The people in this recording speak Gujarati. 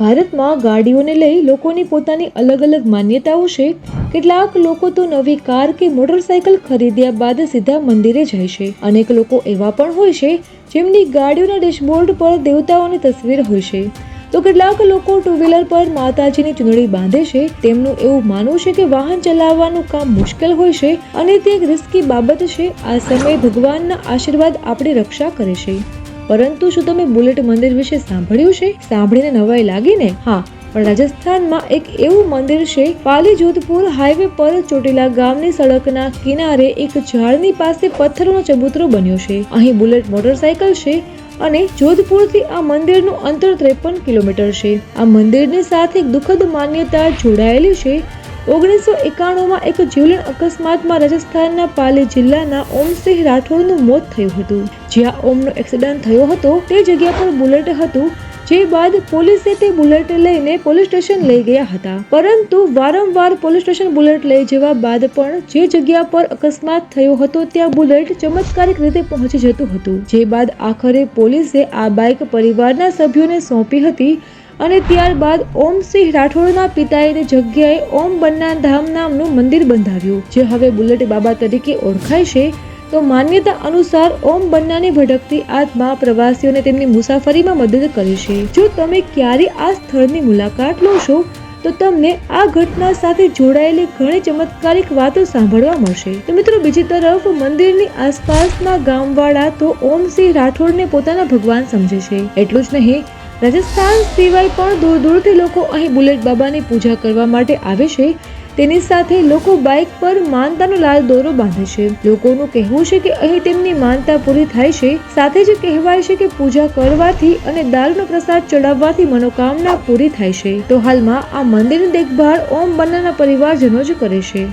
ભારતમાં ગાડીઓને લઈ લોકોની પોતાની અલગ અલગ માન્યતાઓ છે। કેટલાક લોકો તો નવી કાર કે મોટરસાયકલ ખરીદ્યા બાદ સીધા મંદિરે જાય છે। અનેક લોકો એવા પણ હોય છે જેમની ગાડીઓના ડેશબોર્ડ પર દેવતાઓની તસવીર હોય છે, તો કેટલાક લોકો ટુ વ્હીલર પર માતાજીની ચૂંદડી બાંધે છે। તેમનું એવું માનવું છે કે વાહન ચલાવવાનું કામ મુશ્કેલ હોય છે અને તે એક રિસ્કી બાબત છે। આ સમયે ભગવાનના આશીર્વાદ આપણી રક્ષા કરે છે। પરંતુ શું તમે બુલેટ મંદિર વિશે સાંભળ્યું છે? સાંભળીને નવાઈ લાગી ને? હા, પણ રાજસ્થાનમાં એક એવું મંદિર છે। પાલી જોધપુર હાઈવે પર ચોટીલા ગામની સડકના કિનારે એક ઝાડની પાસે પથ્થરનો ચબૂતરો બન્યો છે। અહીં બુલેટ મોટરસાયકલ છે અને જોધપુરથી આ મંદિરનું અંતર 53 કિલોમીટર છે। આ મંદિરની સાથે એક દુઃખદ માન્યતા જોડાયેલી છે। 1991માં એક જીવલેણ અકસ્માતમાં રાજસ્થાનના પાલી જિલ્લાના ઓમસિંહ રાઠોડનું મોત થયું હતું। જ્યાં ઓમનો એક્સિડન્ટ થયો હતો તે જગ્યા પર બુલેટ હતું, જે બાદ પોલીસે તે બુલેટ લઈને પોલીસ સ્ટેશન લઈ ગયા હતા। પરંતુ વારંવાર પોલીસ સ્ટેશન બુલેટ લઈ જવા બાદ પણ જે જગ્યા પર અકસ્માત થયો હતો ત્યાં બુલેટ ચમત્કારિક રીતે પહોંચી જતું હતું। જે બાદ આખરે પોલીસે આ બાઇક પરિવારના સભ્યોને સોંપી હતી અને ત્યારબાદ ઓમસિંહ રાઠોડના પિતાએ તે જગ્યાએ ઓમ બન્ના ધામ નામનું મંદિર બંધાવ્યું, જે હવે બુલેટ બાબા તરીકે ઓળખાય છે। તો માન્યતા અનુસાર ઓમ બન્નાની ભટકતી આત્મા પ્રવાસીઓને તેમની મુસાફરીમાં મદદ કરે છે। જો તમે ક્યારે આ સ્થળની મુલાકાત લો છો તો તમને આ ઘટના સાથે જોડાયેલી ઘણી ચમત્કારિક વાતો સાંભળવા મળશે। તો મિત્રો, બીજી તરફ મંદિરની આસપાસના ગામવાળા તો ઓમસિંહ રાઠોડને પોતાના ભગવાન સમજે છે। એટલું જ નહીં, રાજસ્થાન સિવાય પણ દૂર દૂરથી લોકો અહીં બુલેટ બાબાની પૂજા કરવા માટે આવે છે। તેની સાથે લોકો બાઇક પર માનતાનો લાલ દોરો બાંધે છે। લોકોનું કહેવું છે કે અહીં તેમની માનતા પૂરી થાય છે। સાથે જ કહેવાય છે કે પૂજા કરવાથી અને દારૂનો પ્રસાદ ચડાવવાથી મનોકામના પૂરી થાય છે। તો હાલમાં આ મંદિરની દેખભાળ ઓમ બન્નાના પરિવારજનો જ કરે છે।